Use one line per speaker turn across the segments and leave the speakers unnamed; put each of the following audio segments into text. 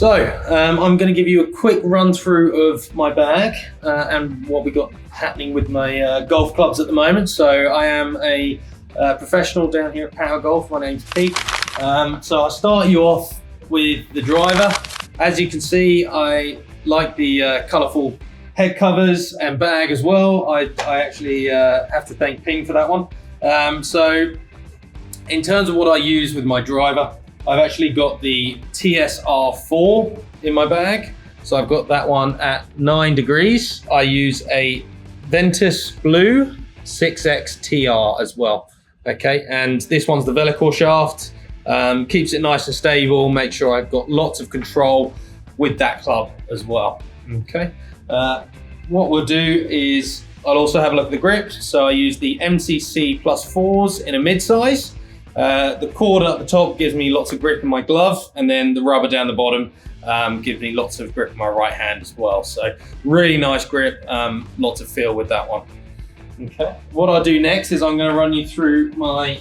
So I'm going to give you a quick run through of my bag and what we got happening with my golf clubs at the moment. So I am a professional down here at Power Golf. My name's Pete. So I'll start you off with the driver. As you can see, I like the colourful head covers and bag as well. I actually have to thank Ping for that one. So in terms of what I use with my driver, I've actually got the TSR4 in my bag. So I've got that one at 9 degrees. I use a Ventus Blue 6X TR as well. Okay, and this one's the Velicor shaft. Keeps it nice and stable, make sure I've got lots of control with that club as well. Okay, what we'll do is I'll also have a look at the grips. So I use the MCC Plus 4s in a mid-size. The cord at the top gives me lots of grip in my glove, and then the rubber down the bottom gives me lots of grip in my right hand as well. So really nice grip, lots of feel with that one. Okay, what I'll do next is I'm going to run you through my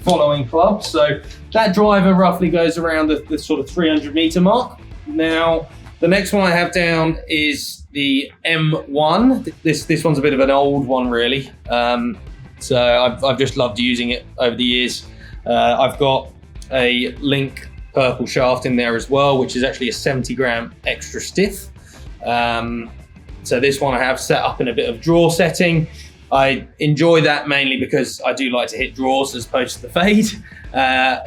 following clubs. So that driver roughly goes around the sort of 300 meter mark. Now the next one I have down is the M1. This one's a bit of an old one really. So I've just loved using it over the years. I've got a Link purple shaft in there as well, which is actually a 70 gram extra stiff. So this one I have set up in a bit of draw setting. I enjoy that mainly because I do like to hit draws as opposed to the fade,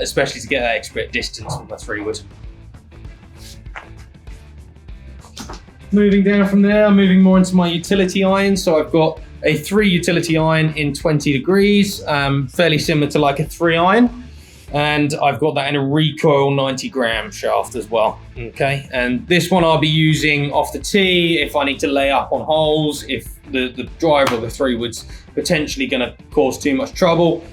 especially to get that extra bit distance with my 3-wood. Moving down from there, I'm moving more into my utility irons. So I've got a 3 utility iron in 20 degrees, fairly similar to like a 3 iron. And I've got that in a recoil 90 gram shaft as well. Okay, and this one I'll be using off the tee if I need to lay up on holes, if the driver of the 3-wood's potentially going to cause too much trouble.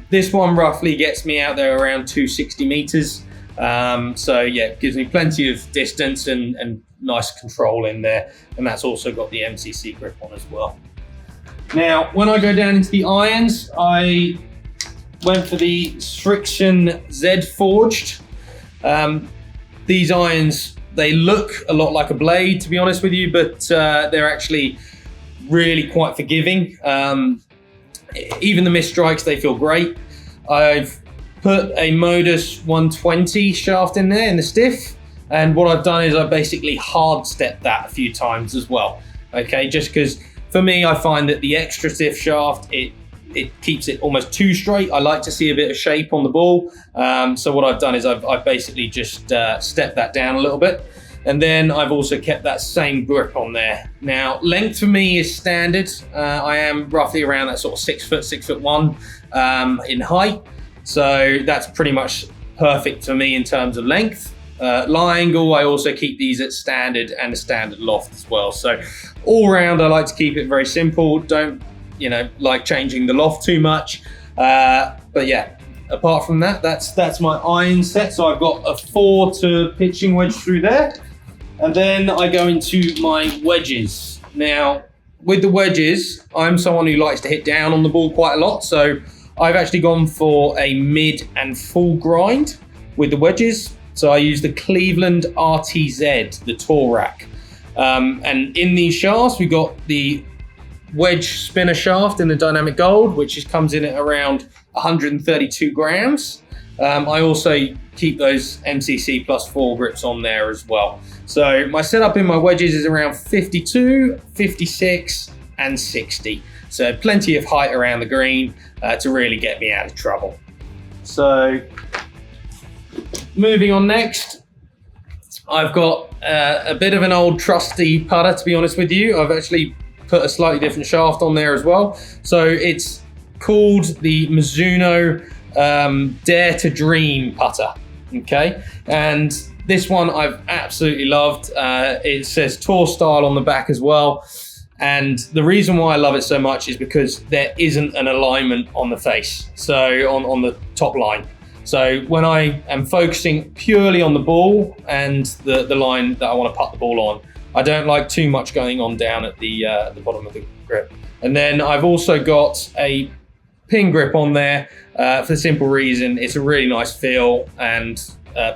This one roughly gets me out there around 260 meters. So yeah, it gives me plenty of distance and nice control in there. And that's also got the MCC grip on as well. Now, when I go down into the irons, I went for the Strixon Z Forged. These irons, they look a lot like a blade, to be honest with you, but they're actually really quite forgiving. Even the missed strikes, they feel great. I've put a Modus 120 shaft in there in the stiff, and what I've done is I basically hard stepped that a few times as well. Okay, just because for me, I find that the extra stiff shaft, it keeps it almost too straight. I like to see a bit of shape on the ball. So what I've done is I've basically just stepped that down a little bit. And then I've also kept that same grip on there. Now, length for me is standard. I am roughly around that sort of 6 foot, 6'1" in height. So that's pretty much perfect for me in terms of length. Lie angle, I also keep these at standard and a standard loft as well. So all round, I like to keep it very simple. Don't, like changing the loft too much. But yeah, apart from that, that's my iron set. So I've got a 4 to pitching wedge through there. And then I go into my wedges. Now, with the wedges, I'm someone who likes to hit down on the ball quite a lot. So I've actually gone for a mid and full grind with the wedges. So I use the Cleveland RTZ, the Tour Rack. And in these shafts, we've got the wedge spinner shaft in the dynamic gold, which comes in at around 132 grams. I also keep those MCC Plus 4 grips on there as well. So my setup in my wedges is around 52, 56, and 60. So plenty of height around the green to really get me out of trouble. So moving on next, I've got a bit of an old trusty putter, to be honest with you. I've actually put a slightly different shaft on there as well. So it's called the Mizuno Dare to Dream putter. Okay, and this one I've absolutely loved. It says Tour Style on the back as well. And the reason why I love it so much is because there isn't an alignment on the face, so on the top line. So when I am focusing purely on the ball and the line that I want to putt the ball on, I don't like too much going on down at the bottom of the grip. And then I've also got a pin grip on there for the simple reason it's a really nice feel and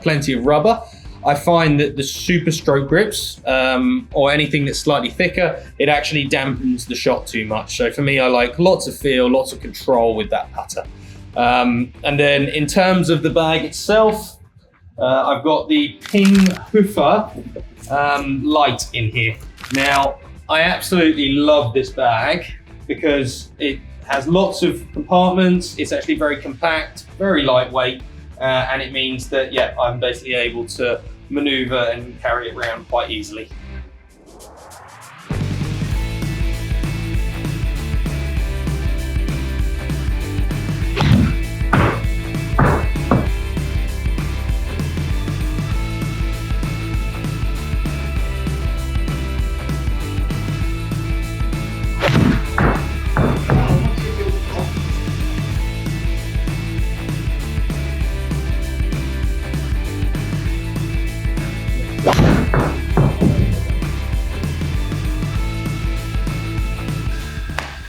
plenty of rubber. I find that the super stroke grips or anything that's slightly thicker, it actually dampens the shot too much. So for me, I like lots of feel, lots of control with that putter. And then in terms of the bag itself, I've got the Ping Hoofer light in here. Now, I absolutely love this bag because it has lots of compartments. It's actually very compact, very lightweight, and it means that, yeah, I'm basically able to maneuver and carry it around quite easily.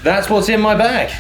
That's what's in my bag.